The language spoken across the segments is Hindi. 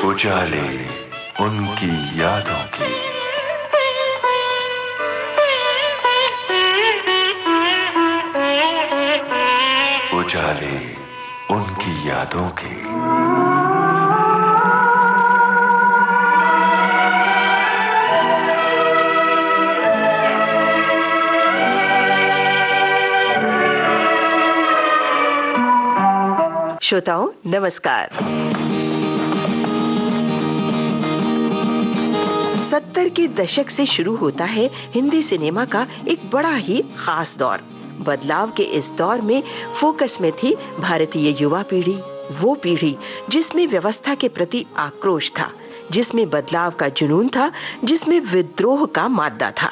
उजाले उनकी यादों की। उजाले उनकी यादों की। श्रोताओं नमस्कार। 70 के दशक से शुरू होता है हिंदी सिनेमा का एक बड़ा ही खास दौर। बदलाव के इस दौर में फोकस में थी भारतीय युवा पीढ़ी, वो पीढ़ी जिसमें व्यवस्था के प्रति आक्रोश था, जिसमें बदलाव का जुनून था, जिसमें विद्रोह का मादा था।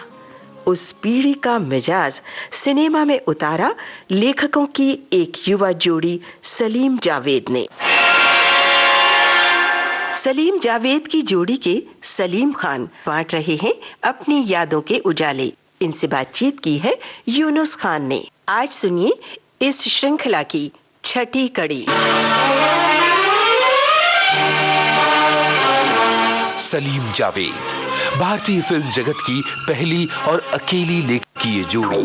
उस पीढ़ी का मिजाज सिनेमा में उतारा लेखकों की एक युवा जोड़ी सलीम जावेद ने। सलीम जावेद की जोड़ी के सलीम खान बांट रहे हैं अपनी यादों के उजाले। इनसे बातचीत की है यूनुस खान ने। आज सुनिए इस श्रृंखला की छठी कड़ी। सलीम जावेद भारतीय फिल्म जगत की पहली और अकेली लेखक की ये जोड़ी,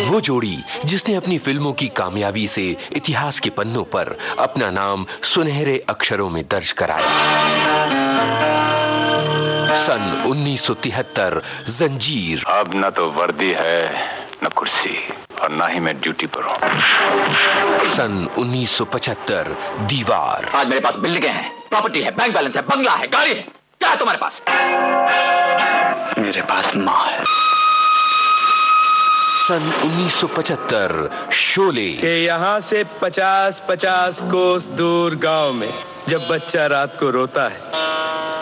वो जोड़ी जिसने अपनी फिल्मों की कामयाबी से इतिहास के पन्नों पर अपना नाम सुनहरे अक्षरों में दर्ज कराया। सन 1973 जंजीर। अब न तो वर्दी है न कुर्सी और ना ही मैं ड्यूटी पर हूँ। सन 1975 दीवार। आज मेरे पास बिल्डिंगें हैं, प्रॉपर्टी है, बैंक बैलेंस है, बंगला है, गाड़ी है। क्या है तुम्हारे पास? मेरे पास माँ है। सन 1975 शोले। कि यहाँ से 50-50 कोस दूर गांव में जब बच्चा रात को रोता है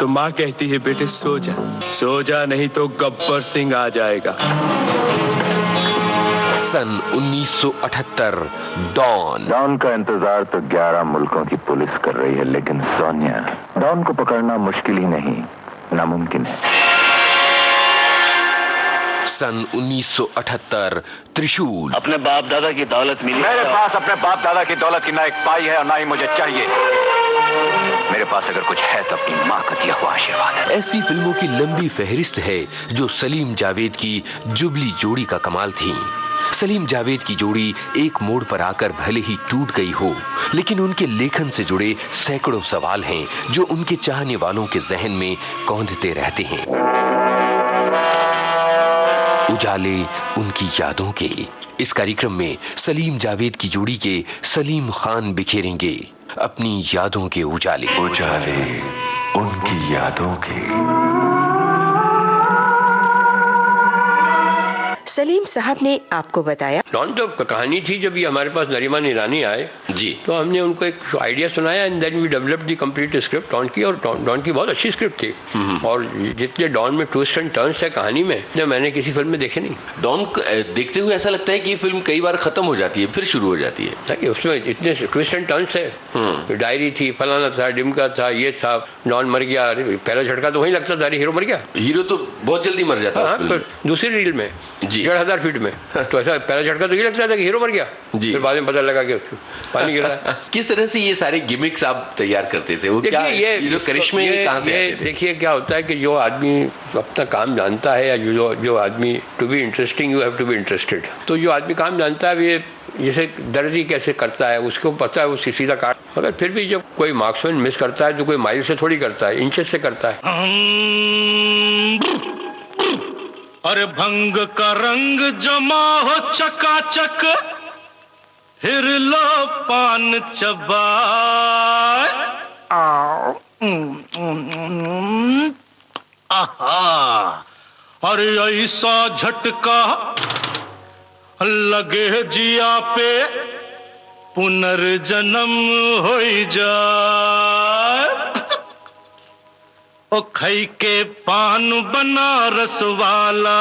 तो माँ कहती है बेटे सो जा, सो जा नहीं तो गब्बर सिंह आ जाएगा। सन 1978 डॉन। डॉन का इंतजार तो 11 मुल्कों की पुलिस कर रही है, लेकिन सोनिया, डॉन को पकड़ना मुश्किल ही नहीं, नामुमकिन है। सन 1978 त्रिशूल। अपने बाप दादा की दौलत मिली। मेरे पास अपने बाप दादा की दौलत की ना एक पाई है और ना ही मुझे चाहिए। मेरे पास अगर कुछ है तो अपनी माँ का दिया हुआ आशीर्वाद है। ऐसी फिल्मों की लंबी फहरिस्त है जो सलीम जावेद की जुबली जोड़ी का कमाल थी। सलीम जावेद की जोड़ी एक मोड़ पर आकर भले ही टूट गई हो, लेकिन उनके लेखन से जुड़े सैकड़ों सवाल हैं जो उनके चाहने वालों के जहन में कौंधते रहते हैं। उजाले उनकी यादों के इस कार्यक्रम में सलीम जावेद की जोड़ी के सलीम खान बिखेरेंगे अपनी यादों के उजाले। उजाले उनकी यादों के। सलीम साहब ने आपको बताया। डॉन तो कहानी थी, जब ये हमारे पास नरीमान ईरानी आए जी, तो हमने उनको एक आइडिया सुनाया and then we developed the complete script Don की। और डॉन की बहुत अच्छी स्क्रिप्ट थी और जितने डॉन में ट्विस्ट एंड टर्न्स है कहानी में, इतने मैंने किसी फिल्म में देखे नहीं। डॉन देखते हुए ऐसा लगता है कि ये फिल्म कई बार खत्म हो जाती है फिर शुरू हो जाती है, ताकि उसमें इतने ट्विस्ट एंड टर्न्स है। डायरी थी, फलाना था, डिमका था, ये था, डॉन मर गया, पहला झटका तो वहीं लगता था, हीरो मर गया। हीरो तो बहुत जल्दी मर जाता है। तो दूसरी रील में जी 1500 फीट में तो ऐसा पहला झटका तो ये लगता था कि हीरो मर गया जी, फिर बाद में पता लगा कि पानी गिर रहा है। किस तरह से ये सारे गिमिक्स आप तैयार करते थे? वो क्या ये जो करिश्मे कहाँ से आते थे? देखिए क्या होता है कि जो आदमी अपना काम जानता है या जो आदमी to be interesting you have to be interested. तो जो आदमी काम जानता है, ये जैसे दर्जी कैसे करता है उसको पता है, वो सीधा काट। मगर फिर भी जब कोई मार्क्समैन मिस करता है तो कोई माइल से थोड़ी करता है, इंचेस से करता है। अरे भंग का रंग जमा हो चकाचक, फिर लो पान चबाए। आहा, अरे ऐसा झटका लगे जिया पे पुनर्जन्म हो जाए। ओ खई के पान बनारस वाला,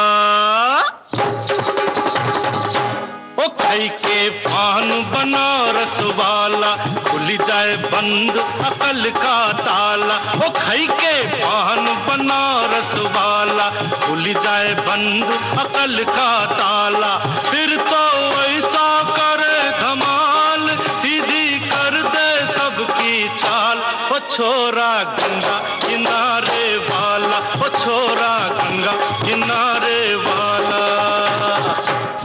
ओ खई के पान बनारस वाला, खुल जाए बंद अकल का ताला। ओ खई के पान बनारस वाला, खुल जाए बंद अकल का ताला। फिर तो ऐसा करे धमाल, सीधी कर दे छोरा गंगा किनारे वाला, ओ छोरा गंगा किनारे वाला।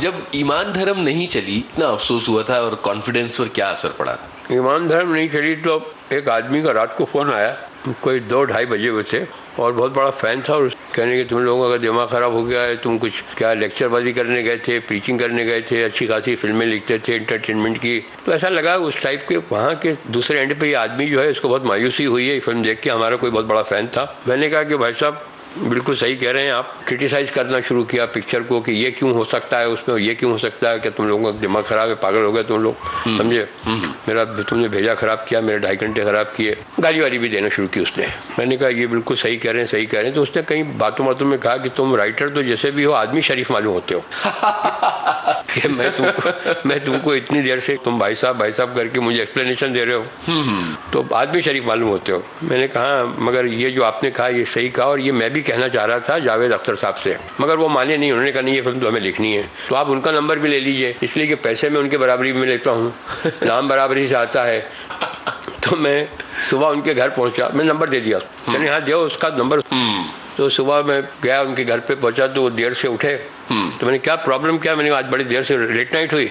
जब ईमान धर्म नहीं चली ना अफसोस हुआ था, और कॉन्फिडेंस पर क्या असर पड़ा? ईमान धर्म नहीं चली तो एक आदमी का रात को फोन आया, कोई 2-2:30 बजे हुए थे, और बहुत बड़ा फैन था, और कहने कि तुम लोगों का दिमाग खराब हो गया है, तुम कुछ क्या लेक्चरबाजी करने गए थे, प्रीचिंग करने गए थे, अच्छी खासी फिल्में लिखते थे एंटरटेनमेंट की। तो ऐसा लगा उस टाइप के वहाँ के दूसरे एंड पे ये आदमी जो है इसको बहुत मायूसी हुई है फिल्म देख के। हमारा कोई बहुत बड़ा फैन था। मैंने कहा कि भाई साहब बिल्कुल सही कह रहे हैं आप। क्रिटिसाइज करना शुरू किया पिक्चर को कि ये क्यों हो सकता है उसमें, ये क्यों हो सकता है, कि तुम लोगों का दिमाग खराब है, पागल हो गए तुम लोग, समझे, मेरा तुमने भेजा खराब किया, मेरे 2.5 घंटे खराब किए। गाली वाली भी देना शुरू की उसने। मैंने कहा ये बिल्कुल सही कह रहे हैं, सही कह रहे हैं। तो उसने कई बातों में कहा कि तुम राइटर तो जैसे भी हो आदमी शरीफ मालूम होते हो। कि मैं तुमको इतनी देर से तुम भाई साहब करके मुझे एक्सप्लेनेशन दे रहे हो, तो आदमी शरीफ मालूम होते हो। मैंने कहा मगर ये जो आपने कहा ये सही कहा, और ये मैं भी कहना चाह रहा था जावेद अख्तर साहब से, मगर वो माने नहीं। उन्होंने कहा नहीं ये फिल्म तो हमें लिखनी है। तो आप उनका नंबर भी ले लीजिए, इसलिए कि पैसे में उनके बराबरी में लेता हूँ, नाम बराबरी से आता है। तो मैं सुबह उनके घर पहुंचा, मैं नंबर दे दिया, मैंने हाँ दो उसका नंबर। तो सुबह मैं गया उनके घर पे पहुंचा तो वो देर से उठे। तो मैंने क्या प्रॉब्लम क्या, मैंने आज बड़ी देर से लेट नाइट हुई।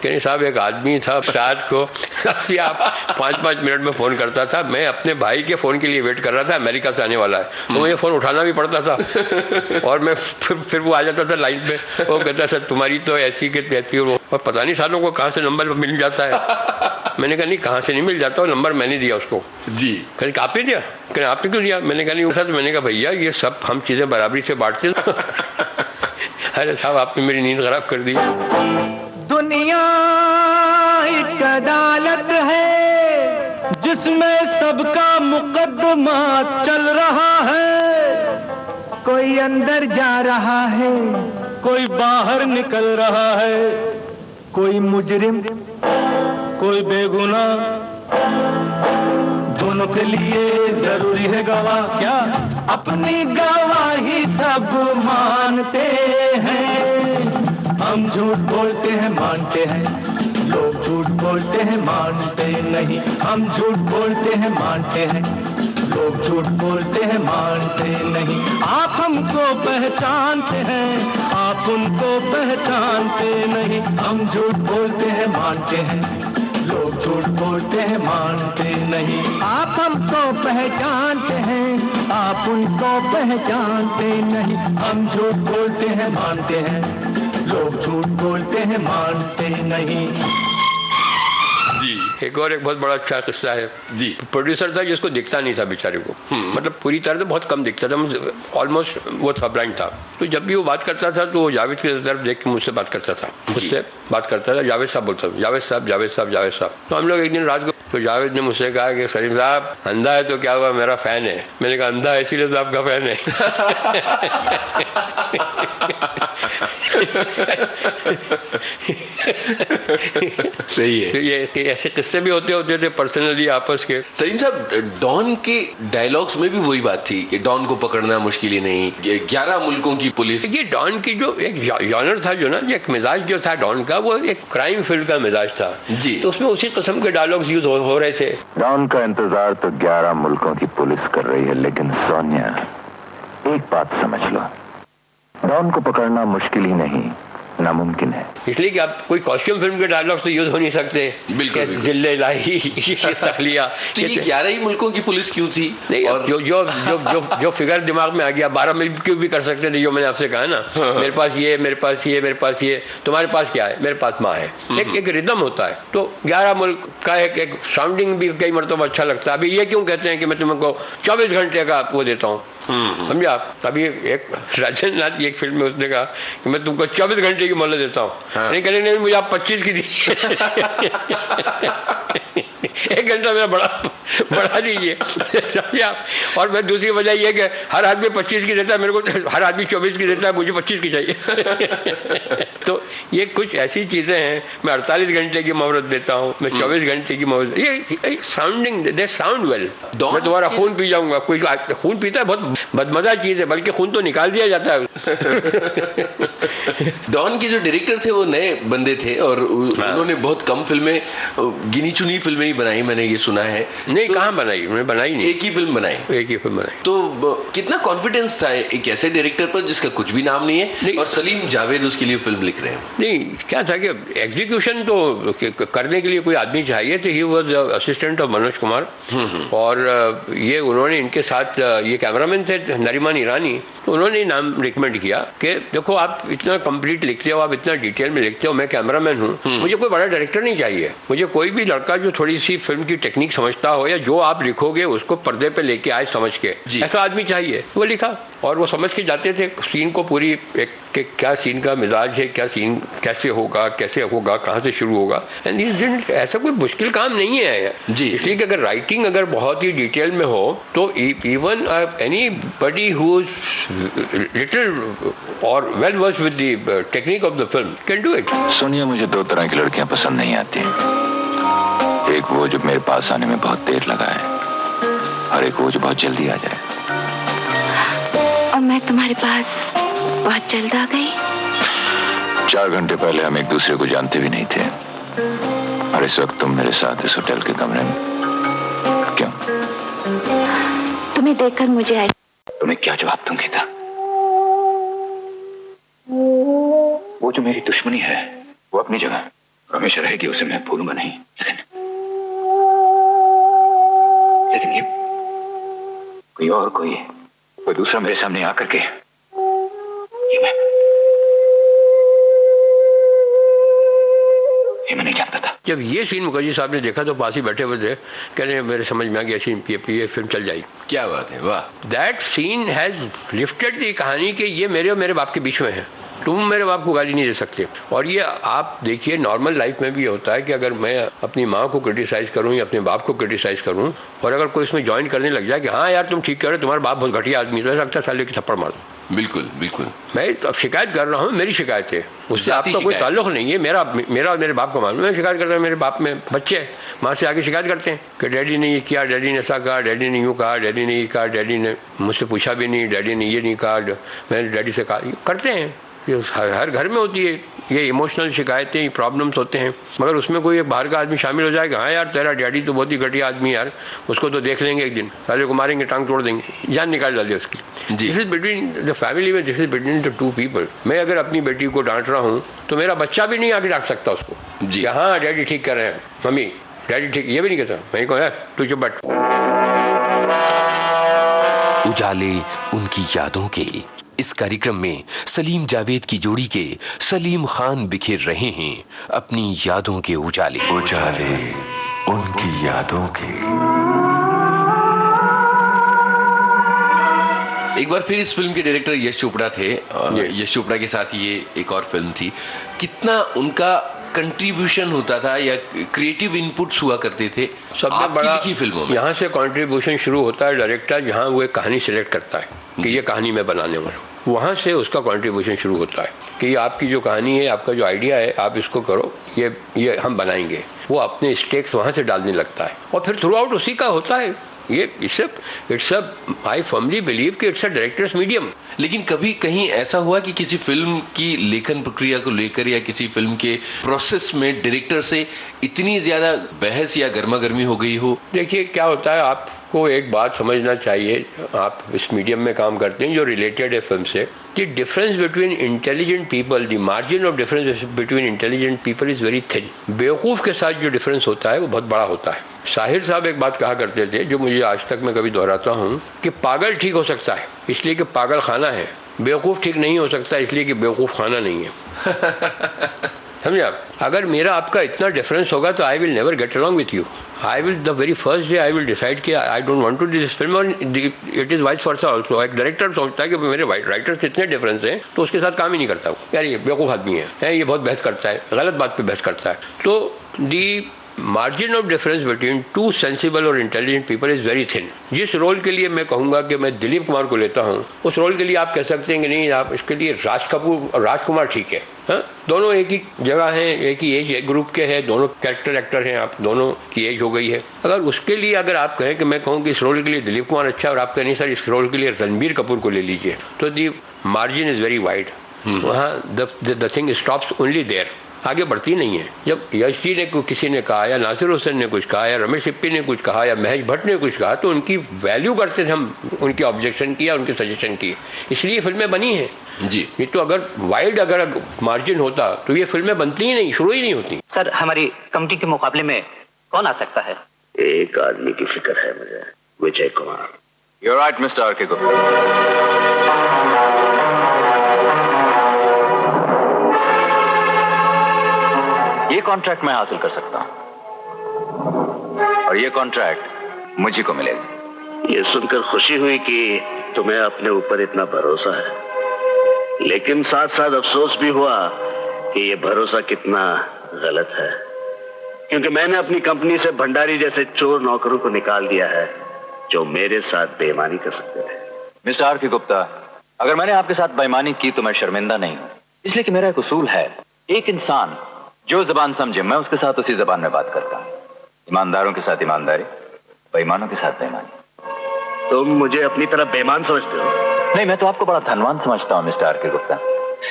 कहने साहब एक आदमी था रात को अभी आप 5-5 मिनट में फ़ोन करता था, मैं अपने भाई के फ़ोन के लिए वेट कर रहा था, अमेरिका से आने वाला है, तो मुझे फ़ोन उठाना भी पड़ता था। और मैं फिर वो आ जाता था लाइन पे, वो कहता सर तुम्हारी तो ऐसी के तैसी, और पता नहीं सालों को कहाँ से नंबर मिल जाता है। मैंने कहा नहीं कहाँ से नहीं मिल जाता, वो नंबर मैंने दिया उसको। जी कहीं आपने दिया? कहीं आपने क्यों दिया? मैंने कहा नहीं उठा। तो मैंने कहा भैया ये सब हम चीज़ें बराबरी से बांटते। अरे साहब आपने मेरी नींद खराब कर दी। दुनिया एक अदालत है जिसमें सबका मुकदमा चल रहा है। कोई अंदर जा रहा है, कोई बाहर निकल रहा है, कोई मुजरिम कोई बेगुनाह, दोनों के लिए जरूरी है गवाह। क्या अपनी गवाही सब मानते हैं? हम झूठ बोलते हैं मानते हैं, लोग झूठ बोलते हैं मानते नहीं। हम झूठ बोलते हैं मानते हैं, लोग झूठ बोलते हैं मानते नहीं। आप हमको पहचानते हैं, आप उनको पहचानते नहीं। हम झूठ बोलते हैं मानते हैं, लोग झूठ बोलते हैं मानते नहीं। आप हमको पहचानते हैं, आप उनको पहचानते नहीं। हम झूठ बोलते हैं मानते हैं, लोग झूठ बोलते हैं मानते नहीं। जी एक बहुत बड़ा अच्छा किस्सा है। जी प्रोड्यूसर था जिसको दिखता नहीं था बेचारे को, मतलब पूरी तरह से बहुत कम दिखता था, ऑलमोस्ट वो था ब्लाइंड था। तो जब भी वो बात करता था तो वो जावेद की तरफ देख के मुझसे बात करता था, मुझसे बात करता था, जावेद साहब बोलता था, जावेद साहब जावेद साहब जावेद साहब। तो हम लोग एक दिन रात को, तो जावेद ने मुझसे कहा कि सलीम साहब अंधा है तो क्या हुआ, मेरा फैन है। मैंने कहा अंधा है इसीलिए तो आपका फैन है। सही है। तो ये ऐसे किस्से भी होते थे पर्सनली आपस के। सलीम साहब डॉन के डायलॉग्स में भी वही बात थी कि डॉन को पकड़ना मुश्किल ही नहीं, 11 मुल्कों की पुलिस। ये डॉन की जो एक जॉनर था, जो ना एक मिजाज जो था डॉन का, वो एक क्राइम फिल्म का मिजाज था जी। तो उसमें उसी किस्म के डायलॉग्स यूज हो रहे थे। डॉन का इंतजार तो 11 मुल्कों की पुलिस कर रही है, लेकिन सोनिया एक बात समझ लो, डॉन को पकड़ना मुश्किल ही नहीं नामुमकिन है। इसलिए कि आप कोई कॉस्ट्यूम फिल्म के डायलॉग्स तो यूज हो नहीं सकते। बिल्कुल जिल्ले लाही सखलिया। तो ये 11 ही मुल्कों की पुलिस क्यों थी? नहीं, और जो फिगर दिमाग में आ गया 12 मिनट क्यों भी कर सकते थे, जो मैंने आपसे कहा ना, मेरे पास ये मेरे पास ये मेरे पास ये, तुम्हारे पास क्या है, मेरे पास माँ है, एक रिदम होता है। तो 11 मुल्क का एक साउंडिंग भी कई मरतबा अच्छा लगता है। अभी ये क्यों कहते हैं कि मैं तुमको 24 घंटे का वो देता हूँ, समझे आप? अभी एक राजेंद्र नाथ की एक फिल्म में उसने कहा कि मैं तुमको 24 घंटे की मोहलत देता हूँ। नहीं कहने नहीं मुझे आप 25 की दी। 1 घंटा मेरा बढ़ा दीजिए, समझे आप? और मैं दूसरी वजह ये कि हर आदमी 25 की देता है, मेरे को हर आदमी 24 की देता है, मुझे 25 की चाहिए। तो ये कुछ ऐसी चीजें हैं, मैं 48 घंटे की मोहलत देता हूँ, मैं 24 घंटे की मोहलत, ये साउंडिंग, दे साउंड वेल। मैं तुम्हारा खून पी जाऊंगा, कोई खून पीता है, बहुत बदमजा चीज है, बल्कि खून तो निकाल दिया जाता है। डॉन के जो डायरेक्टर थे वो नए बंदे थे और उन्होंने बहुत कम फिल्में, गिनी चुनी फिल्में ही बनाई, मैंने ये सुना है। नहीं, तो कहाँ बनाई, उन्होंने बनाई नहीं, एक ही फिल्म बनाई। तो कितना कॉन्फिडेंस था एक ऐसे डायरेक्टर पर जिसका कुछ भी नाम नहीं है और सलीम जावेद उसके लिए फिल्म लिख रहे हैं? नहीं, क्या था कि एग्जीक्यूशन तो करने के लिए कोई आदमी चाहिए, तो he was assistant of Manoj Kumar, और ये उन्होंने इनके साथ, ये कैमरामैन थे नरीमान ईरानी, तो उन्होंने नाम रिकमेंड किया कि देखो आप इतना कंप्लीट लिखते हो, आप इतना डिटेल में लिखते हो, मैं कैमरामैन हूँ, मुझे कोई बड़ा डायरेक्टर नहीं चाहिए, मुझे कोई भी लड़का जो थोड़ी सी फिल्म की टेक्निक समझता हो, या जो आप लिखोगे उसको पर्दे पे लेके आए समझ के, ऐसा आदमी चाहिए। वो लिखा और वो समझ के जाते थे सीन को पूरी, एक क्या सीन का मिजाज है, क्या सीन कैसे होगा, कहाँ से शुरू होगा, एंड ऐसा कोई मुश्किल काम नहीं है जी। इसलिए कि अगर राइटिंग अगर बहुत ही डिटेल में हो तो even anybody who is little और well versed with the technique of the film can do it. Sonia, मुझे दो तरह की लड़कियां पसंद नहीं आती, एक वो जो मेरे पास आने में बहुत देर लगा है, और एक वो जो बहुत जल्दी आ जाए। और मैं तुम्हारे पास बहुत जल्द आ गई। 4 घंटे पहले हम एक दूसरे को जानते भी नहीं थे, और इस वक्त तुम मेरे साथ इस होटल के कमरे में। क्यों? तुम्हें देखकर मुझे ऐसा। तुम्हें क्या जवाब दूंगी था? वो जो मेरी दुश्मनी है वो अपनी जगह हमेशा रहेगी, उसे मैं भूलूंगा नहीं, लेकिन ये कोई दूसरा मेरे सामने आकर के ये मैं नहीं जानता था। जब ये सीन मुखर्जी साहब ने देखा तो पास ही बैठे हुए थे, कह रहे मेरे समझ में आ गया सीन, ये फिल्म चल जाएगी। क्या बात है, वाह। दैट सीन हैज लिफ्टेड दी कहानी कि ये मेरे और मेरे बाप के बीच में है, तुम मेरे बाप को गाली नहीं दे सकते। और ये आप देखिए नॉर्मल लाइफ में भी ये होता है कि अगर मैं अपनी माँ को क्रिटिसाइज करूँ या अपने बाप को क्रिटिसाइज करूँ, और अगर कोई इसमें ज्वाइन करने लग जाए कि हाँ यार तुम ठीक कह रहे हो, तुम्हारा बाप बहुत घटिया आदमी, तो ऐसा लगता है साले की थप्पड़ मार। बिल्कुल बिल्कुल। मैं अब शिकायत कर रहा हूँ, मेरी शिकायत है, उससे आपका कोई ताल्लुक नहीं है, मेरा और मेरे बाप को मालूम। मैं शिकायत कर रहा हूँ, मेरे बाप में बच्चे माँ से आगे शिकायत करते हैं कि डैडी ने ये किया, डैडी ने ऐसा कहा, डैडी ने यूँ कहा, डैडी ने ये कहा, डैडी ने मुझसे पूछा भी नहीं, डैडी ने ये नहीं कहा, मैंने डैडी से कहा। करते हैं, ये हर घर में होती है, ये इमोशनल शिकायतें, ये प्रॉब्लम्स होते हैं। मगर उसमें कोई एक बाहर का आदमी शामिल हो जाएगा, हाँ यार तेरा डैडी तो बहुत ही घटिया आदमी यार, उसको तो देख लेंगे एक दिन, साले को मारेंगे, टांग तोड़ देंगे, जान निकाल डाले उसकी। This is between the family में, this is between the two people. मैं अगर अपनी बेटी को डांट रहा हूँ तो मेरा बच्चा भी नहीं आके डांट सकता उसको जी, हाँ डैडी ठीक कर रहे हैं, मम्मी डैडी ठीक, ये भी नहीं कहता। मैं कहूँ यार तू चुप बैठ। उजाले उनकी यादों के इस कार्यक्रम में सलीम जावेद की जोड़ी के सलीम खान बिखेर रहे हैं अपनी यादों के उजाले। उजाले उनकी यादों के। एक बार फिर इस फिल्म के डायरेक्टर यश चोपड़ा थे, यश चोपड़ा के साथ ये एक और फिल्म थी। कितना उनका कंट्रीब्यूशन होता था या क्रिएटिव इनपुट्स हुआ करते थे सबसे बड़ा लिखी फिल्मों में? यहाँ से कंट्रीब्यूशन शुरू होता है डायरेक्टर, जहाँ वो एक कहानी सिलेक्ट करता है कि ये कहानी मैं बनाने वाला हूँ, वहाँ से उसका कंट्रीब्यूशन शुरू होता है कि ये आपकी जो कहानी है, आपका जो आइडिया है, आप इसको करो, ये हम बनाएंगे। वो अपने स्टेक्स वहाँ से डालने लगता है और फिर थ्रू आउट उसी का होता है। ये it's a I firmly believe कि इट्स अ डायरेक्टर्स मीडियम। लेकिन कभी कहीं ऐसा हुआ कि किसी फिल्म की लेखन प्रक्रिया को लेकर या किसी फिल्म के प्रोसेस में डायरेक्टर से इतनी ज्यादा बहस या गर्मागर्मी हो गई हो? देखिए क्या होता है, आपको एक बात समझना चाहिए, आप इस मीडियम में काम करते हैं जो रिलेटेड है फिल्म से, कि difference between intelligent people, the margin of difference between intelligent people is very thin. बेवकूफ़ के साथ जो डिफरेंस होता है वो बहुत बड़ा होता है। साहिर साहब एक बात कहा करते थे जो मुझे आज तक मैं कभी दोहराता हूँ, कि पागल ठीक हो सकता है इसलिए कि पागल खाना है, बेवकूफ़ ठीक नहीं हो सकता इसलिए कि बेवकूफ़ खाना नहीं है। समझे आप? अगर मेरा आपका इतना डिफरेंस होगा तो I will never get along with you. I will the very first day I will decide कि I don't want to do this film, और it is vice versa also. एक डायरेक्टर सोचता है कि मेरे राइटर्स इतने डिफरेंस हैं तो उसके साथ काम ही नहीं करता। यार ये बेवकूफ़ आदमी है, ये बहुत बहस करता है, गलत बात पे बहस करता है। तो the margin of difference between two sensible और intelligent people is very thin. जिस रोल के लिए मैं कहूंगा कि मैं दिलीप कुमार को लेता हूं, उस रोल के लिए आप कह सकते हैं कि नहीं, आप इसके लिए राज कपूर और राजकुमार ठीक है। हाँ? दोनों एक ही जगह हैं, एक ही एज ग्रुप के हैं, दोनों कैरेक्टर एक्टर हैं, आप दोनों की एज हो गई है। अगर उसके लिए अगर आप कहें कि मैं कहूँ कि इस रोल के लिए दिलीप कुमार अच्छा है और आप कहें नहीं सर इस रोल के लिए रणबीर कपूर को ले लीजिए, तो the margin is very wide. वहाँ the thing stops only there, आगे बढ़ती नहीं है। जब यश जी ने किसी ने कहा या नासिर हुसैन ने कुछ कहा या रमेश सिप्पी ने कुछ कहा या महेश भट्ट ने कुछ कहा तो उनकी वैल्यू करते थे हम, उनकी ऑब्जेक्शन की या उनके सजेशन की, इसलिए फिल्में बनी हैं जी। ये तो अगर वाइड अगर मार्जिन होता तो ये फिल्में बनती ही नहीं, शुरू ही नहीं होती। सर हमारी कमेटी के मुकाबले में कौन आ सकता है? एक आदमी की फिक्र है मुझे, Vijay Kumar. You're right, Mr. R.K. Gupta. ये कॉन्ट्रैक्ट मैं हासिल कर सकता हूं और ये कॉन्ट्रैक्ट मुझे को मिलेगा। ये सुनकर खुशी हुई कि तुम्हें अपने ऊपर इतना भरोसा है, लेकिन साथ साथ अफसोस भी हुआ कि ये भरोसा कितना गलत है, क्योंकि मैंने अपनी कंपनी से भंडारी जैसे चोर नौकरों को निकाल दिया है जो मेरे साथ बेईमानी कर सकते थे। Mister R.K. गुप्ता, अगर मैंने आपके साथ बेईमानी की तो मैं शर्मिंदा नहीं हूं, इसलिए कि मेरा एक उसूल है, एक इंसान जो जबान समझे मैं उसके साथ उसी जबान में बात करता हूं। ईमानदारों के साथ ईमानदारी, बेईमानों के साथ बेईमानी। तुम मुझे अपनी तरफ बेईमान समझते हो? नहीं, मैं तो आपको बड़ा धनवान समझता हूं मिस्टर R.K. गुप्ता।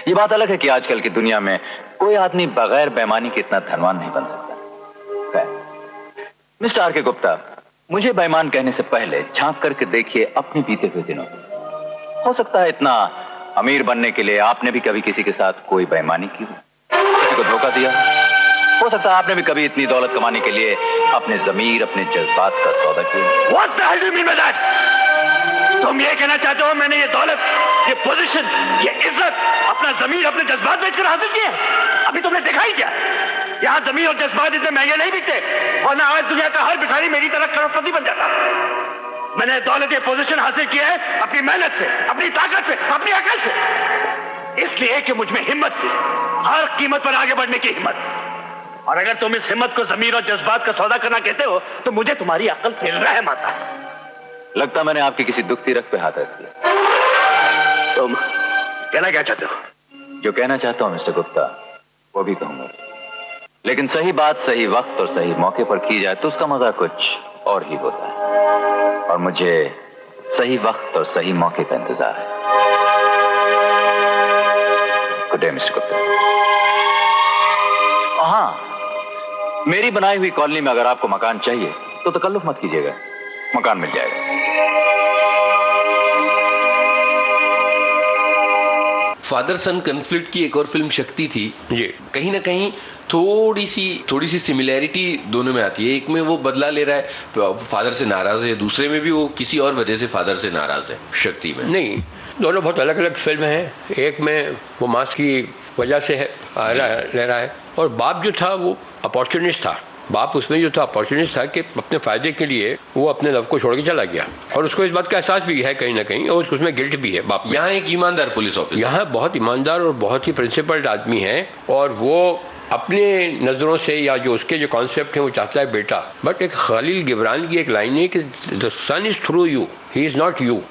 ये बात अलग है कि आजकल की दुनिया में कोई आदमी बगैर बेईमानी के इतना धनवान नहीं बन सकता। Mister R.K. गुप्ता, मुझे बेईमान कहने से पहले झांक करके देखिए अपने बीते हुए दिनों को। हो सकता है इतना अमीर बनने के लिए आपने भी कभी किसी के साथ कोई बेईमानी की, किसी को धोखा दिया। हो सकता है आपने भी कभी इतनी दौलत कमाने के लिए अपने जमीर, अपने जज्बात का सौदा किया। What the hell do you mean by that? तुम ये कहना चाहते हो मैंने ये दौलत, ये पोजीशन, ये इज्जत अपना जमीर, अपने जज्बात बेचकर हासिल किया? अभी तुमने देखा ही क्या? यहाँ जमीन और जज्बात इतने महंगे नहीं बिकते, वरना आज दुनिया का हर भिखारी मेरी तरह करोड़पति बन जाता। मैंने दौलत, ये पोजीशन हासिल की है अपनी मेहनत से, अपनी ताकत से, अपनी अकल से, इसलिए कि मुझ में हिम्मत थी, हर कीमत पर आगे बढ़ने की हिम्मत। और अगर तुम इस हिम्मत को जमीन और जज्बात का सौदा करना कहते हो तो मुझे तुम्हारी अकल फेल रहा है माता। लगता मैंने आपके किसी दुख तिरक पे हाथ रख दिया। तुम कहना क्या चाहते हो? जो कहना चाहता हूं मिस्टर गुप्ता वो भी कहूंगा, लेकिन सही बात सही वक्त और सही मौके पर की जाए तो उसका मजा कुछ और ही होता है, और मुझे सही वक्त और सही मौके का इंतजार है। Good day mister Gupta. हाँ, मेरी बनाई हुई कॉलोनी में अगर आपको मकान चाहिए तो तकल्लुफ मत कीजिएगा, मकान मिल जाएगा। फादर सन कन्फ्लिक्ट की एक और फिल्म शक्ति थी, ये कहीं ना कहीं थोड़ी सी सिमिलैरिटी दोनों में आती है। एक में वो बदला ले रहा है, फादर से नाराज है, दूसरे में भी वो किसी और वजह से फादर से नाराज है। शक्ति में नहीं, दोनों बहुत अलग अलग फिल्म हैं। एक में वो मास की वजह से ले रहा है, और बाप जो था वो अपॉर्चुनिस्ट था। बाप उसमें जो था अपॉर्चुनिस्ट था कि अपने फायदे के लिए वो अपने लव को छोड़ के चला गया, और उसको इस बात का एहसास भी है कहीं ना कहीं, और उसमें गिल्ट भी है बाप। यहाँ एक ईमानदार पुलिस ऑफिसर, यहाँ बहुत ईमानदार और बहुत ही प्रिंसिपल्ड आदमी है, और वो अपने नजरों से या जो उसके जो कॉन्सेप्ट है वो चाहता है बेटा। बट एक खलील गिबरान की एक लाइन है कि the sun is through you, he is not you.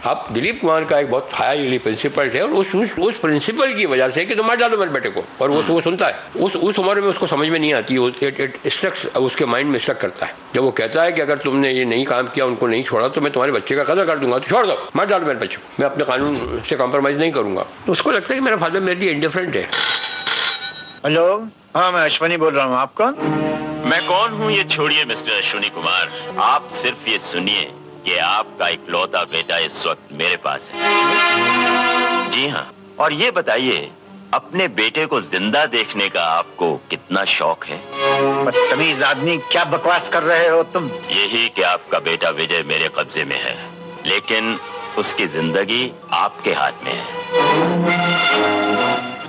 अब दिलीप कुमार का एक बहुत हाईली प्रिंसिपल है, और उस प्रिंसिपल की वजह से कि तुम मार डालो मेरे बेटे को, और वो सुनता है। उस उम्र में उसको समझ में नहीं आती, उसके माइंड में स्ट्रक करता है। जब वो कहता है कि अगर तुमने ये नहीं काम किया, उनको नहीं छोड़ा, तो मैं तुम्हारे बच्चे का कदर कर दूंगा, तो छोड़ दो, मार डालो मेरे बच्चे को, मैं अपने कानून से कॉम्प्रोमाइज नहीं करूंगा। तो उसको लगता है कि मेरा फादर मेरे लिए इंडिफरेंट है। हेलो, हाँ मैं अश्वनी बोल रहा हूँ। आप कौन? मैं कौन हूँ ये छोड़िए मिस्टर अश्वनी कुमार, आप सिर्फ ये सुनिए कि आपका इकलौता बेटा इस वक्त मेरे पास है। जी हाँ, और ये बताइए अपने बेटे को जिंदा देखने का आपको कितना शौक है? बदतमीज आदमी, क्या बकवास कर रहे हो तुम? यही कि आपका बेटा विजय मेरे कब्जे में है, लेकिन उसकी जिंदगी आपके हाथ में है।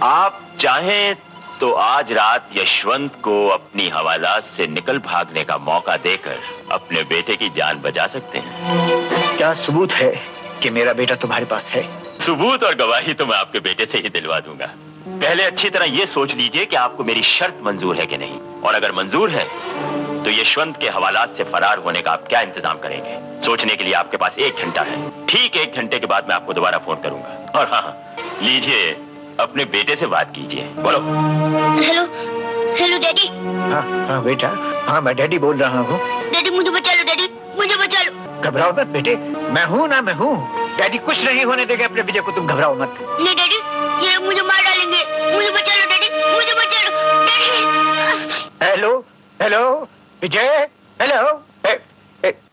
आप चाहें तो आज रात यशवंत को अपनी हवालात से निकल भागने का मौका देकर अपने बेटे की जान बचा सकते हैं। क्या सबूत है कि मेरा बेटा तुम्हारे पास है? सबूत और गवाही तो मैं आपके बेटे से ही दिलवा दूंगा। पहले अच्छी तरह यह सोच लीजिए कि आपको मेरी शर्त मंजूर है कि नहीं, और अगर मंजूर है तो यशवंत के हवालात से फरार होने का आप क्या इंतजाम करेंगे? सोचने के लिए आपके पास 1 घंटा है। ठीक 1 घंटे के बाद मैं आपको दोबारा फोन करूंगा। और हाँ, लीजिए अपने बेटे से बात कीजिए। बोलो। Hello hello daddy. हाँ बेटा, हाँ मैं डैडी बोल रहा हूँ। डैडी मुझे बचा लो, डैडी मुझे बचा लो। घबराओ मत बेटे, मैं हूँ ना, मैं हूँ। डैडी कुछ नहीं होने देंगे अपने विजय को, तुम घबराओ मत। नहीं डैडी, ये लोग मुझे मार डालेंगे। मुझे बचा लो डैडी, मुझे बचा लो डैडी। हेलो हेलो विजय, हेलो।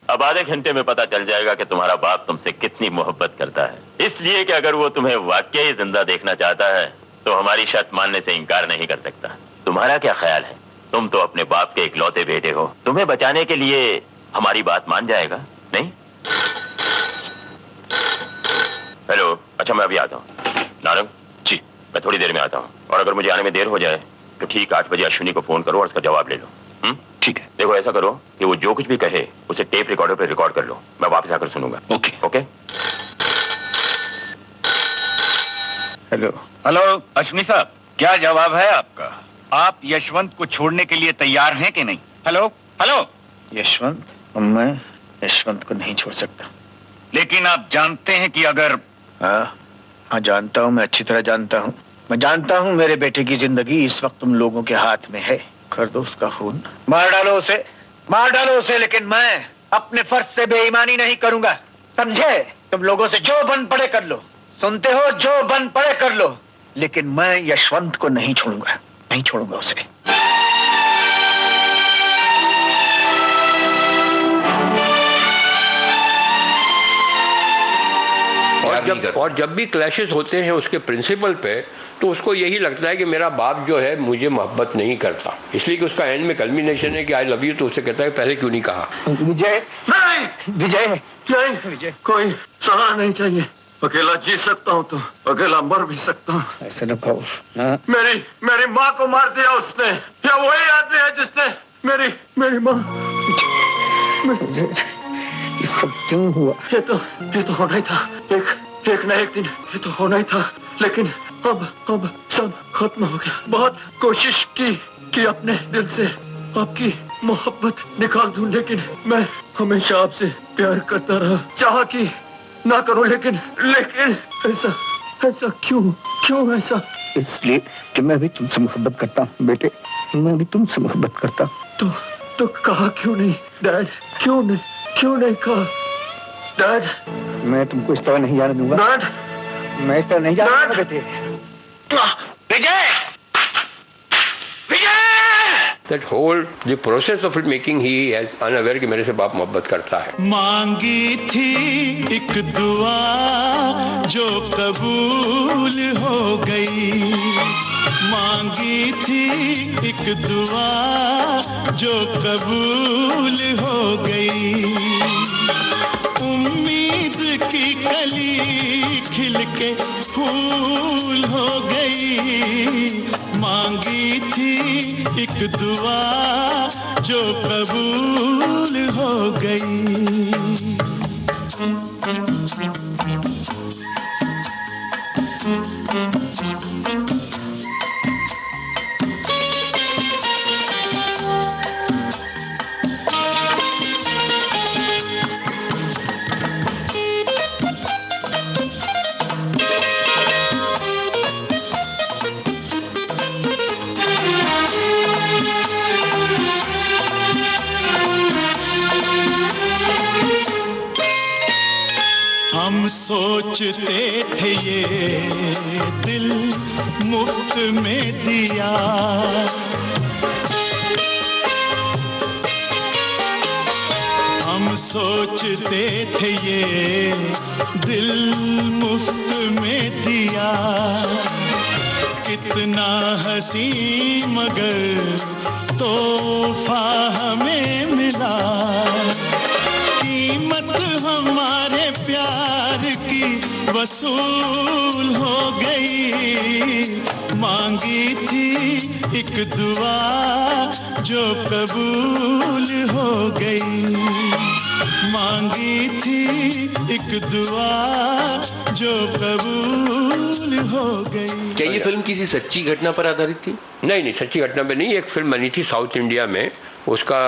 अब आधे घंटे में पता चल जाएगा कि तुम्हारा बाप तुमसे कितनी मोहब्बत करता है। इसलिए कि अगर वो तुम्हें वाकई जिंदा देखना चाहता है तो हमारी शर्त मानने से इनकार नहीं कर सकता। तुम्हारा क्या ख्याल है? तुम तो अपने बाप के इकलौते बेटे हो, तुम्हें बचाने के लिए हमारी बात मान जाएगा नहीं? हेलो, अच्छा मैं अभी आता हूँ। नारंग जी, मैं थोड़ी देर में आता हूँ, और अगर मुझे आने में देर हो जाए तो ठीक 8 बजे अश्विनी को फोन करो और उसका जवाब ले लो। ठीक है। देखो ऐसा करो कि वो जो कुछ भी कहे उसे टेप रिकॉर्डर पे रिकॉर्ड कर लो, मैं वापस आकर सुनूंगा। Okay okay. Hello hello Ashwini साहब, क्या जवाब है आपका? आप यशवंत को छोड़ने के लिए तैयार हैं कि नहीं? Hello hello. यशवंत? मैं यशवंत को नहीं छोड़ सकता। लेकिन आप जानते हैं कि अगर... हाँ जानता हूँ, मैं अच्छी तरह जानता हूँ। मैं जानता हूँ मेरे बेटे की जिंदगी इस वक्त तुम लोगों के हाथ में है। कर दो उसका खून, मार डालो उसे, मार डालो उसे, लेकिन मैं अपने फर्ज से बेईमानी नहीं करूंगा, समझे? तुम लोगों से जो बन पड़े कर लो, सुनते हो? जो बन पड़े कर लो, लेकिन मैं यशवंत को नहीं छोड़ूंगा, नहीं छोड़ूंगा उसे। और जब भी क्लैशेस होते हैं उसके प्रिंसिपल पे, तो उसको यही लगता है कि मेरा बाप जो है मुझे मोहब्बत नहीं करता, इसलिए कि उसका एंड में कल्मिनेशन है कि आई लव यू, तो उससे कहता है पहले क्यों नहीं कहा? विजय नहीं, विजय नहीं, विजय कोई सहारा नहीं चाहिए। अकेला जी सकता हूँ तो अकेला मर भी सकता हूँ। ऐसा न कहो। मेरी माँ को मार दिया उसने, या वही आदमी है जिसने मेरी माँ। ये सब क्यों हुआ? ये तो होना ही था, एक न एक दिन ये तो होना ही था, लेकिन अब सब खत्म हो गया। बहुत कोशिश की अपने दिल से आपकी मोहब्बत निकाल दूं, लेकिन मैं हमेशा आपसे प्यार करता रहा, चाहा कि ना करूं, लेकिन ऐसा क्यों ऐसा? इसलिए कि मैं भी तुमसे मोहब्बत करता हूँ बेटे, मैं भी तुमसे मोहब्बत करता हूँ। तो कहा क्यों नहीं डैड? क्यों नहीं कहा डैड? मैं तुमको इस तरह नहीं जाने दूंगा डैड, मैं इस तरह नहीं जाने दूंगा बेटे। विजय! That whole the process of it making he is unaware कि मेरे से बाप मोहब्बत करता है। मांगी थी एक दुआ जो कबूल हो गई, मांगी थी एक दुआ जो कबूल हो गई, उम्मीद की कली खिल के फूल हो गई, मांगी थी एक दुआ जो कबूल हो गई। हम सोचते थे ये दिल मुफ्त में दिया, हम सोचते थे ये दिल मुफ्त में दिया, कितना हंसी मगर तोहफा हमें मिला, कीमत हमारे प्यार की वसूल हो गई, मांगी थी एक दुआ जो कबूल हो गई, मांगी थी एक दुआ जो कबूल हो गई। क्या ये फिल्म किसी सच्ची घटना पर आधारित थी? नहीं, सच्ची घटना पे नहीं। एक फिल्म बनी थी साउथ इंडिया में, उसका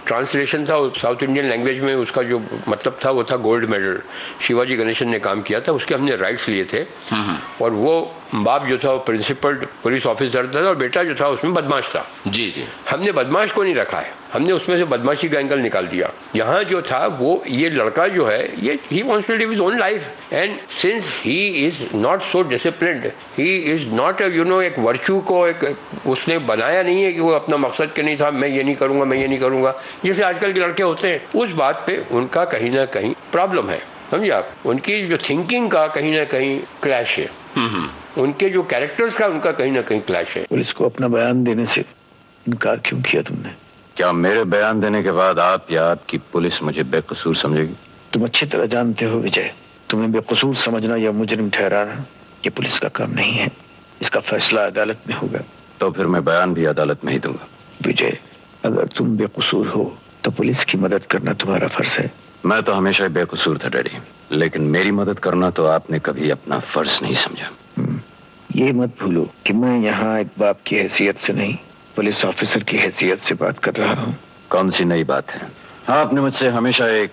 ट्रांसलेशन था साउथ इंडियन लैंग्वेज में, उसका जो मतलब था वो था गोल्ड मेडल। शिवाजी गणेशन ने काम किया था, उसके हमने राइट्स लिए थे। और वो बाप जो था वो प्रिंसिपल पुलिस ऑफिसर था और बेटा जो था उसमें बदमाश था। जी जी। हमने बदमाश को नहीं रखा है, हमने उसमें से बदमाशी का एंगल निकाल दिया। यहाँ जो था वो ये लड़का जो है ये he wants to live his own life and since he is not so disciplined, he is not एक वर्च्यू को एक उसने बनाया नहीं है कि वो अपना मकसद के नहीं था मैं ये नहीं करूँगा, मैं ये नहीं करूँगा, जैसे आजकल के लड़के होते हैं। उस बात पे उनका कहीं ना कहीं प्रॉब्लम है, समझिए आप। उनकी जो थिंकिंग का कहीं ना कहीं क्लैश है, उनके जो कैरेक्टर्स का उनका कहीं ना कहीं क्लैश है। पुलिस को अपना बयान देने से इनकार क्यों किया तुमने? क्या मेरे बयान देने के बाद आप या आपकी पुलिस मुझे बेकसूर समझेगी? तुम अच्छी तरह जानते हो विजय, तुम्हें बेकसूर समझना या मुजरिम ठहराना ये पुलिस का काम नहीं है। इसका फैसला अदालत में होगा। तो फिर मैं बयान भी अदालत में ही दूंगा। विजय, अगर तुम बेकसूर हो तो पुलिस की मदद करना तुम्हारा फर्ज है। मैं तो हमेशा ही बेकसूर था डैडी, लेकिन मेरी मदद करना तो आपने कभी अपना फर्ज नहीं समझा। ये मत भूलो कि मैं यहाँ एक बाप की हैसियत से नहीं, पुलिस ऑफिसर की हैसियत से बात कर रहा हूँ। कौन सी नई बात है? आपने मुझसे हमेशा एक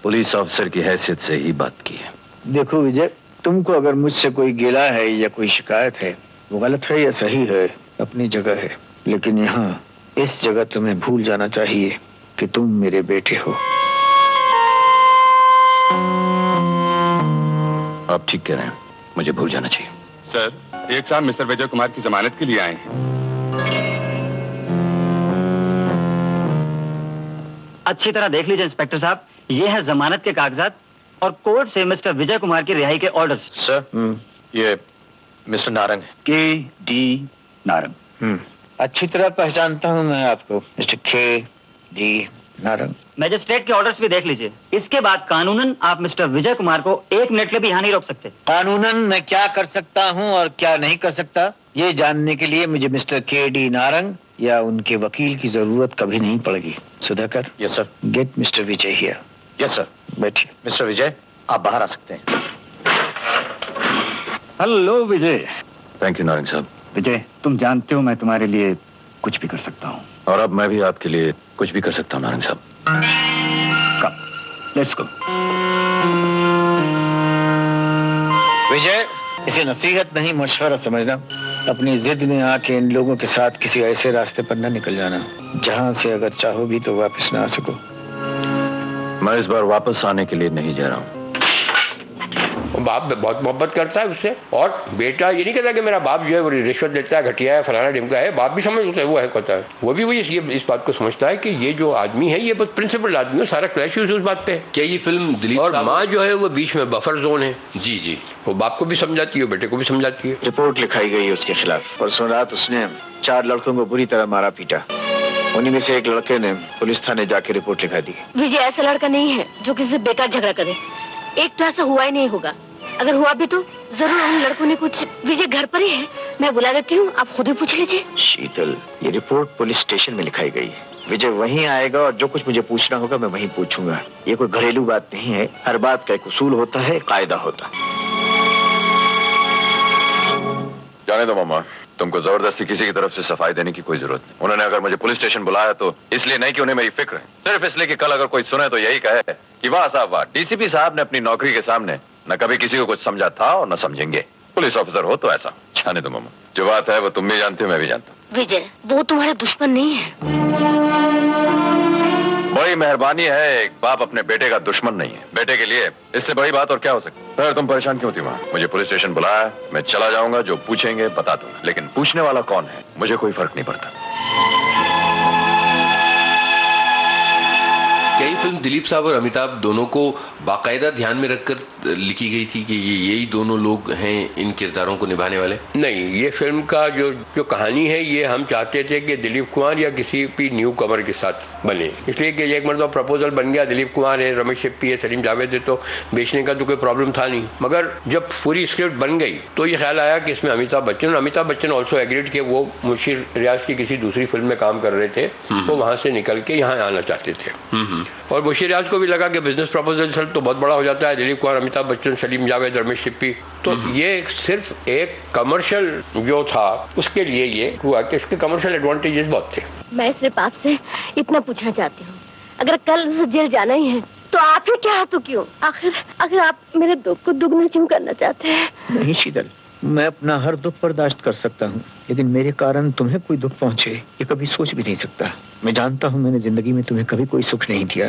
पुलिस ऑफिसर की हैसियत से ही बात की है। देखो विजय, तुमको अगर मुझसे कोई गिला है या कोई शिकायत है, वो गलत है या सही है अपनी जगह है, लेकिन यहाँ इस जगह तुम्हें भूल जाना चाहिए कि तुम मेरे बेटे हो। आप ठीक कह रहे हैं, मुझे भूल जाना चाहिए। सर, एक साहब मिस्टर विजय कुमार की जमानत के लिए आए हैं। अच्छी तरह देख लीजिए इंस्पेक्टर साहब, ये है जमानत के कागजात और कोर्ट से मिस्टर विजय कुमार की रिहाई के ऑर्डर्स। सर, ये मिस्टर नारंग है। KD नारंग। अच्छी तरह पहचानता हूँ मैं आपको, मिस्टर KD नारंग। मैजिस्ट्रेट के ऑर्डर्स भी देख लीजिए। इसके बाद कानूनन आप मिस्टर विजय कुमार को 1 मिनट के भी यहाँ नहीं रोक सकते। कानूनन मैं क्या कर सकता हूँ और क्या नहीं कर सकता, ये जानने के लिए मुझे मिस्टर KD नारंग या उनके वकील की जरूरत कभी नहीं पड़ेगी। Sudhakar. Yes sir. Get mister Vijay here. Yes sir. बैठिए। मिस्टर विजय, आप बाहर आ सकते हैं। Hello Vijay. Thank you Narang साहब। विजय, तुम जानते हो मैं तुम्हारे लिए कुछ भी कर सकता हूँ। और अब मैं भी आपके लिए कुछ भी कर सकता हूँ नारंग साहब। कम, लेट्स गो। विजय, इसे नसीहत नहीं मशवरा समझना। अपनी जिद में आके इन लोगों के साथ किसी ऐसे रास्ते पर न निकल जाना जहाँ से अगर चाहो भी तो वापस ना आ सको। मैं इस बार वापस आने के लिए नहीं जा रहा हूँ। बाप बहुत मोहब्बत करता है उससे, और बेटा ये नहीं कहता कि मेरा बाप जो है वो रिश्वत देता है, घटिया है, फलाना ढिमका है। बाप भी समझता है वो है कहता है, वो भी वही इस बात को समझता है कि ये जो आदमी है ये बहुत प्रिंसिपल आदमी है। सारा क्लैश उस बात पे। क्या ये फिल्म दिलीप और माँ जो है वो बीच में बफर जोन है। जी जी। वो बाप को भी समझाती है, बेटे को भी समझाती है। रिपोर्ट लिखाई गई है उसके खिलाफ। परसों रात उसने 4 लड़कों को बुरी तरह मारा पीटा। उन्हीं में से एक लड़के ने पुलिस थाने जाके रिपोर्ट लिखा दी। विजय ऐसा लड़का नहीं है जो किसी से बेकार झगड़ा करे। एक तो ऐसा हुआ ही नहीं होगा, अगर हुआ भी तो जरूर उन लड़कों ने कुछ। विजय घर पर ही है, मैं बुला देती हूँ, आप खुद ही पूछ लीजिए। शीतल, ये रिपोर्ट पुलिस स्टेशन में लिखाई गई है। विजय वहीं आएगा और जो कुछ मुझे पूछना होगा मैं वहीं पूछूंगा। ये कोई घरेलू बात नहीं है, हर बात का एक उसूल होता है, कायदा होता है। जाने दो मामा, तुमको जबरदस्ती किसी की तरफ से सफाई देने की कोई जरूरत नहीं। उन्होंने अगर मुझे पुलिस स्टेशन बुलाया तो इसलिए नहीं कि उन्हें मेरी फिक्र है, सिर्फ इसलिए कि कल अगर कोई सुने तो यही कहे कि वाह साहब वाह, डीसीपी साहब ने अपनी नौकरी के सामने न कभी किसी को कुछ समझा था और न समझेंगे। पुलिस ऑफिसर हो तो ऐसा। जाने दो मामा, जो बात है वो तुम भी जानते हो, मैं भी जानता हूँ। विजय, वो तुम्हारे दुश्मन नहीं है। बड़ी मेहरबानी है, एक बाप अपने बेटे का दुश्मन नहीं है। बेटे के लिए इससे बड़ी बात और क्या हो सकती है? फिर तुम परेशान क्यों थी वहाँ? मुझे पुलिस स्टेशन बुलाया, मैं चला जाऊंगा, जो पूछेंगे बता दूंगा, लेकिन पूछने वाला कौन है मुझे कोई फर्क नहीं पड़ता। क्या ये फिल्म दिलीप साहब और अमिताभ दोनों को बाकायदा ध्यान में रखकर लिखी गई थी कि ये यही दोनों लोग हैं इन किरदारों को निभाने वाले? नहीं, ये फिल्म का जो कहानी है ये हम चाहते थे कि दिलीप कुमार या किसी भी न्यू कमर के साथ बने, इसलिए कि एक मरतबा प्रपोजल बन गया, दिलीप कुमार है, रमेश सिप्पी है, सलीम जावेद है, तो बेचने का तो कोई प्रॉब्लम था नहीं। मगर जब पूरी स्क्रिप्ट बन गई तो ये ख्याल आया कि इसमें अमिताभ बच्चन ऑल्सो एग्रीड कि वो मुंशी रियाज की किसी दूसरी फिल्म में काम कर रहे थे, तो वहां से निकल के यहाँ आना चाहते थे। और मुशीर रियाज को भी लगा कि बिजनेस प्रपोजल तो बहुत बड़ा हो जाता है, दिलीप कुमार, अमिताभ बच्चन, सलीम जावेद, रमेश सिप्पी, तो ये सिर्फ एक कमर्शियल जो था उसके लिए ये हुआ कि इसके कमर्शियल एडवांटेजेस बहुत थे। मैं सिर्फ आपसे इतना पूछना चाहती हूँ, अगर कल उसे जेल जाना ही है तो आप ही क्या तो क्यों? आखिर अगर आप मेरे दुख को दुगना क्यों करना चाहते हैं? नहीं शीतल, मैं अपना हर दुख बर्दाश्त कर सकता हूँ, लेकिन मेरे कारण तुम्हें कोई दुख पहुँचे ये कभी सोच भी नहीं सकता। मैं जानता हूँ मैंने जिंदगी में तुम्हें कभी कोई सुख नहीं दिया,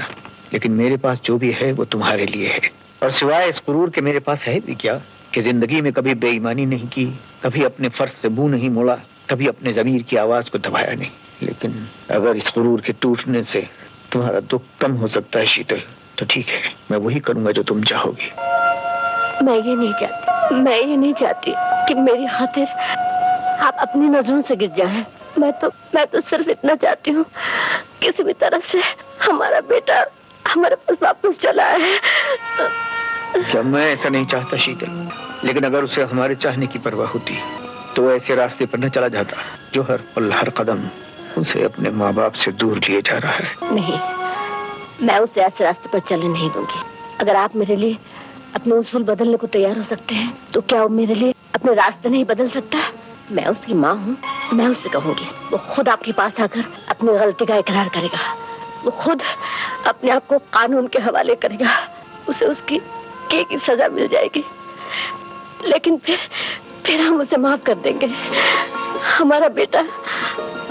लेकिन मेरे पास जो भी है वो तुम्हारे लिए है। और सिवाय इस गुरूर के मेरे पास है भी क्या कि जिंदगी में कभी बेईमानी नहीं की, कभी अपने फर्ज से मुंह नहीं मोड़ा, कभी अपने जमीर की आवाज को दबाया नहीं। लेकिन अगर इस गुरूर के टूटने से तुम्हारा दुख कम हो सकता है शीतल, तो ठीक है, मैं वही करूंगा जो तुम चाहोगी। मैं ये नहीं चाहती कि मेरी खातिर आप अपनी नजरों से गिर जाएं। मैं तो सिर्फ इतना चाहती हूँ किसी भी तरह से हमारा बेटा हमारे पास वापस चला है। क्या मैं ऐसा नहीं चाहता शीतल, लेकिन अगर उसे हमारे चाहने की परवाह होती तो ऐसे रास्ते पर न चला जाता जो हर पल हर कदम उसे अपने माँ बाप से दूर लिए जा रहा है। नहीं, मैं उसे ऐसे रास्ते पर चलने नहीं दूंगी। अगर आप मेरे लिए अपने उसूल बदलने को तैयार हो सकते हैं तो क्या वो मेरे लिए अपने रास्ते नहीं बदल सकता? मैं उसकी माँ हूँ, मैं उससे कहूंगी, वो खुद आपके पास आकर अपनी गलती का इकरार करेगा, वो खुद अपने आप को कानून के हवाले करेगा, उसे उसकी की सजा मिल जाएगी, लेकिन फिर हम उसे माफ कर देंगे। हमारा बेटा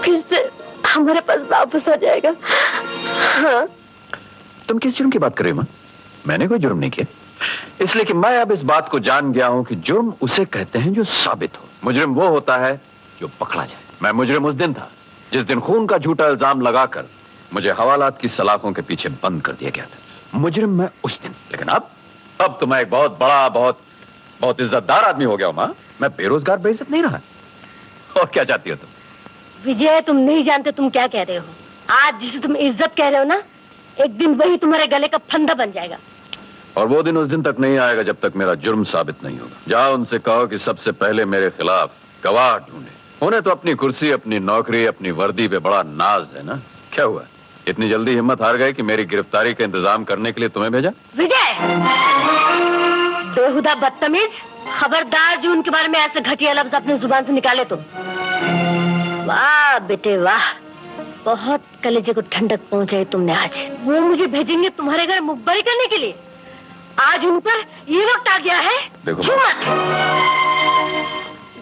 फिर से हमारे पास वापस आ जाएगा। हाँ। तुम किस जुर्म की बात कर रहे हो माँ? मैंने कोई जुर्म नहीं किया, इसलिए कि मैं अब इस बात को जान गया हूं कि जुर्म उसे कहते हैं जो साबित हो। मुजरिम वो होता है जो पकड़ा जाए। मैं मुजरिम उस दिन था जिस दिन खून का झूठा इल्जाम लगाकर मुझे हवालात की सलाखों के पीछे बंद कर दिया गया था। मुजरिम मैं उस दिन, लेकिन अब तो मैं एक बहुत बड़ा, बहुत इज्जतदार आदमी हो गया हूं माँ। मैं बेरोजगार बेइज्जत नहीं रहा। और क्या चाहती हो तुम? विजय, तुम नहीं जानते तुम क्या कह रहे हो। आज जिसे तुम इज्जत कह रहे हो ना, एक दिन वही तुम्हारे गले का फंदा बन जाएगा। और वो दिन उस दिन तक नहीं आएगा जब तक मेरा जुर्म साबित नहीं होगा। जाओ उनसे कहो कि सबसे पहले मेरे खिलाफ गवाह ढूंढे। उन्हें तो अपनी कुर्सी, अपनी नौकरी, अपनी वर्दी पे बड़ा नाज है ना। क्या हुआ, इतनी जल्दी हिम्मत हार गए कि मेरी गिरफ्तारी का इंतजाम करने के लिए तुम्हें भेजा? विजय, बेहुदा बदतमीज, खबरदार जो उनके बारे में ऐसे घटिया लफ्ज अपनी जुबान से निकाले तो। वाह बेटे वाह, बहुत कलेजे को ठंडक पहुंचाई तुमने आज। वो मुझे भेजेंगे तुम्हारे घर मुखबरी करने के लिए। आज उन पर ये वक्त आ गया है। देखो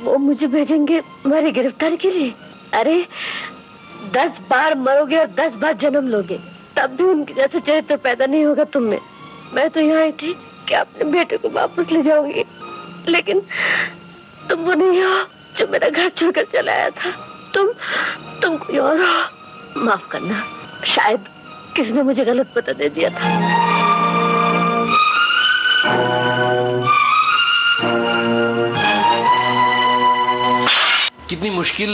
वो मुझे भेजेंगे तुम्हारी गिरफ्तारी के लिए। अरे 10 बार मरोगे और 10 बार जन्म लोगे, तब भी उनके जैसे चरित्र पैदा नहीं होगा तुम में। मैं तो यहाँ आई थी कि अपने बेटे को वापस ले जाऊंगी, लेकिन तुम वो नहीं हो जो मेरा घर छोड़कर चला आया था। तुम कोई और हो। माफ करना, शायद किसी ने मुझे गलत पता दे दिया था। कितनी मुश्किल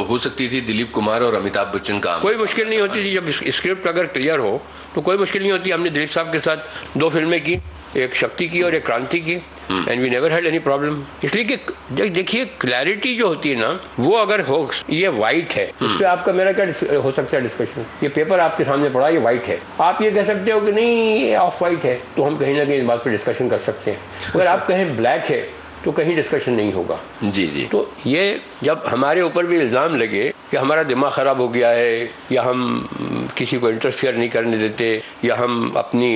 हो सकती थी दिलीप कुमार और अमिताभ बच्चन का? कोई मुश्किल नहीं होती थी। जब स्क्रिप्ट अगर क्लियर हो तो कोई मुश्किल नहीं होती। हमने दिलीप साहब के साथ 2 फिल्में की, एक शक्ति की और एक क्रांति की, and we never had any problem. इसलिए कि देखिए, क्लैरिटी जो होती है ना, वो अगर हो, ये वाइट है, इस पे आपका मेरा क्या हो सकता है डिस्कशन? ये पेपर आपके सामने पड़ा, ये वाइट है, आप ये कह सकते हो कि नहीं ऑफ वाइट है, तो हम कहीं ना कहीं इस बात पर डिस्कशन कर सकते हैं। अगर आप कहें ब्लैक है तो कहीं डिस्कशन नहीं होगा। जी जी। तो ये जब हमारे ऊपर भी इल्ज़ाम लगे कि हमारा दिमाग ख़राब हो गया है, या हम किसी को इंटरफेयर नहीं करने देते, या हम अपनी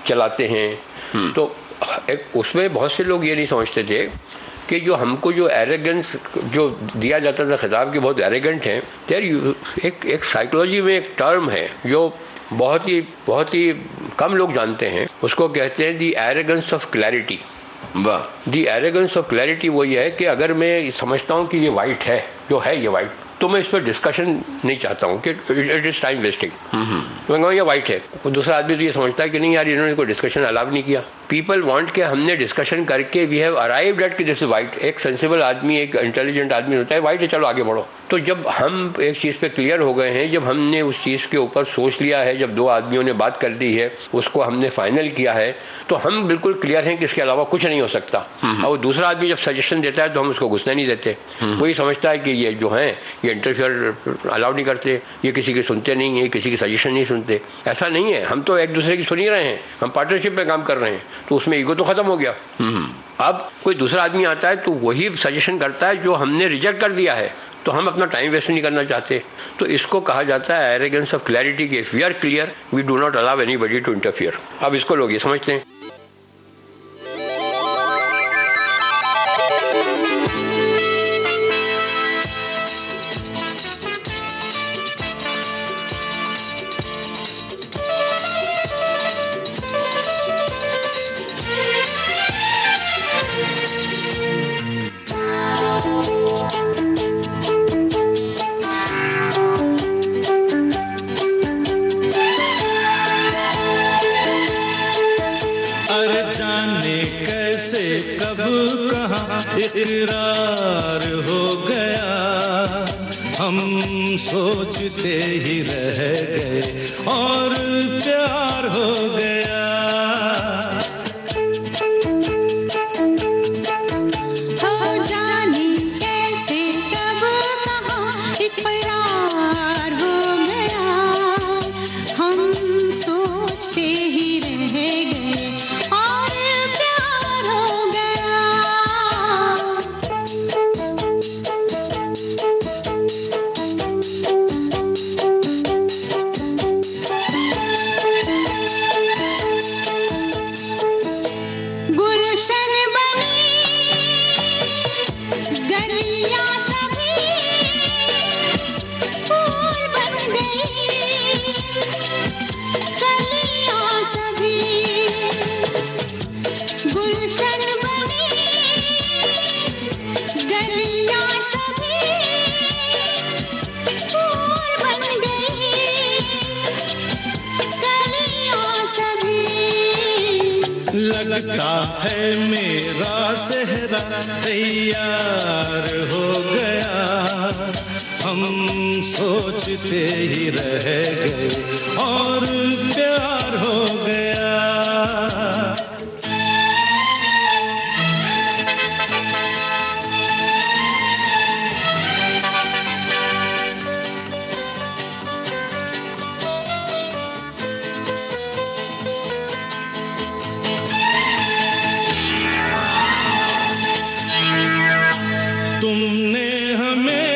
चलाते हैं, तो एक उसमें बहुत से लोग ये नहीं समझते थे कि जो हमको जो एरोगेंस जो दिया जाता था खिताब के, बहुत एरोगेंट हैं। एक साइकोलॉजी में एक टर्म है जो बहुत ही कम लोग जानते हैं, उसको कहते हैं दी एरोगेंस ऑफ क्लैरिटी। वाह। दी एरोगेंस ऑफ क्लैरिटी वही है कि अगर मैं समझता हूँ कि ये वाइट है, जो है ये वाइट, तो मैं इस पर डिस्कशन नहीं चाहता हूँ कि इट इज टाइम वेस्टिंग। तो मैं कहूँ ये वाइट है, दूसरा आदमी तो ये समझता है कि नहीं यार, इन्होंने कोई डिस्कशन अलाउ नहीं किया। पीपल वांट के हमने डिस्कशन करके वी हैव अराइव्ड एट कि दिस इज वाइट। एक सेंसिबल आदमी, एक इंटेलिजेंट आदमी होता है, वाइट है, चलो आगे बढ़ो। तो जब हम एक चीज़ पे क्लियर हो गए हैं, जब हमने उस चीज़ के ऊपर सोच लिया है, जब 2 आदमियों ने बात कर दी है, उसको हमने फाइनल किया है, तो हम बिल्कुल क्लियर हैं कि इसके अलावा कुछ नहीं हो सकता। और दूसरा आदमी जब सजेशन देता है तो हम उसको घुसने नहीं देते। वो ये समझता है कि ये जो है ये ये इंटरफियर अलाउ नहीं करते, ये किसी की सुनते नहीं है, किसी की सजेशन नहीं सुनते। ऐसा नहीं है, हम तो एक दूसरे की सुन ही रहे हैं, हम पार्टनरशिप में काम कर रहे हैं, तो उसमें ईगो तो खत्म हो गया। अब कोई दूसरा आदमी आता है तो वही सजेशन करता है जो हमने रिजेक्ट कर दिया है, तो हम अपना टाइम वेस्ट नहीं करना चाहते। तो इसको कहा जाता है एरोगेंस ऑफ क्लैरिटी कि if we are clear we do not allow anybody to interfere. अब इसको लोग ये समझते हैं। इकरार हो गया, हम सोचते ही रह गए और प्यार हो गया। हो जाने कैसे कब कहाँ इकरार हो गया, हम सोचते ही रह गए और प्यार हो गया। गुलशन बनी गलियां सभी फूल बन गई, गलियां सभी गुलशन बनी गलियां सभी फूल बन गई, गलियां सभी। लगता है मेरा सेहरा तैयार हो गया, हम सोचते ही रह गए और प्यार हो गया। तुमने हमें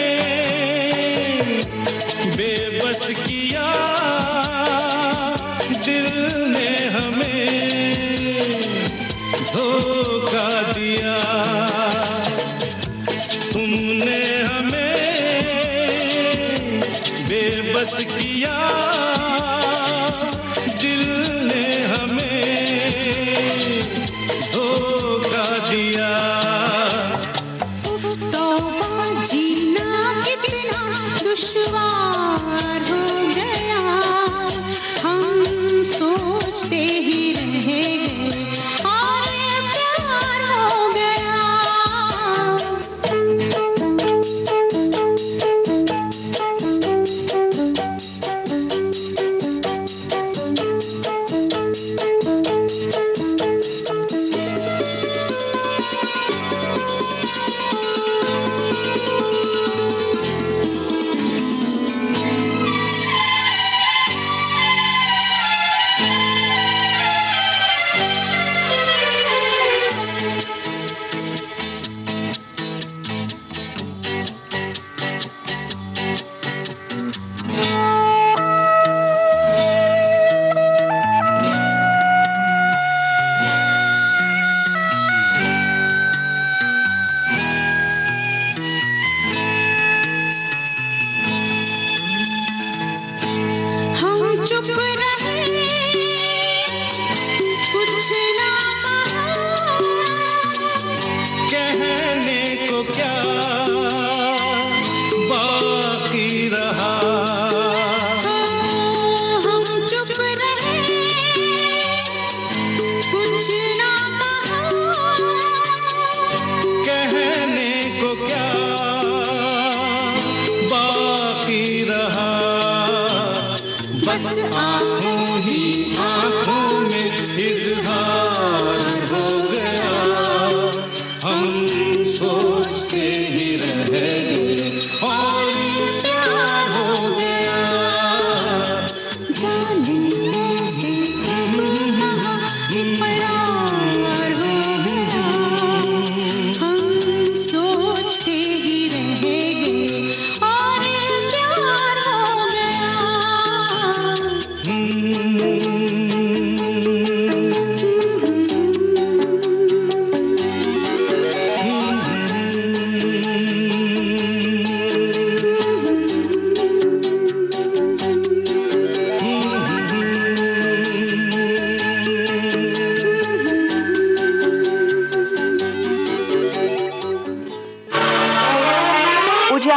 बेबस किया, दिल ने हमें धोखा दिया। तुमने हमें बेबस किया, दिल ने हमें धोखा दिया। जीना कितना दुश्वार हो गया, हम सोचते ही रह गए और प्यार हो गया।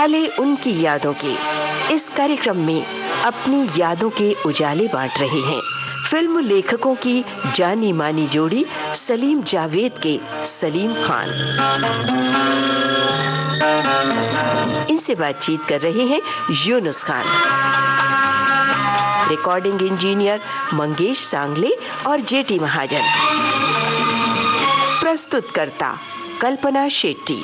उजाले उनकी यादों के इस कार्यक्रम में अपनी यादों के उजाले बांट रहे हैं फिल्म लेखकों की जानी मानी जोड़ी सलीम जावेद के सलीम खान। इनसे बातचीत कर रहे हैं यूनुस खान। रिकॉर्डिंग इंजीनियर मंगेश सांगले और जेटी महाजन। प्रस्तुतकर्ता कल्पना शेट्टी।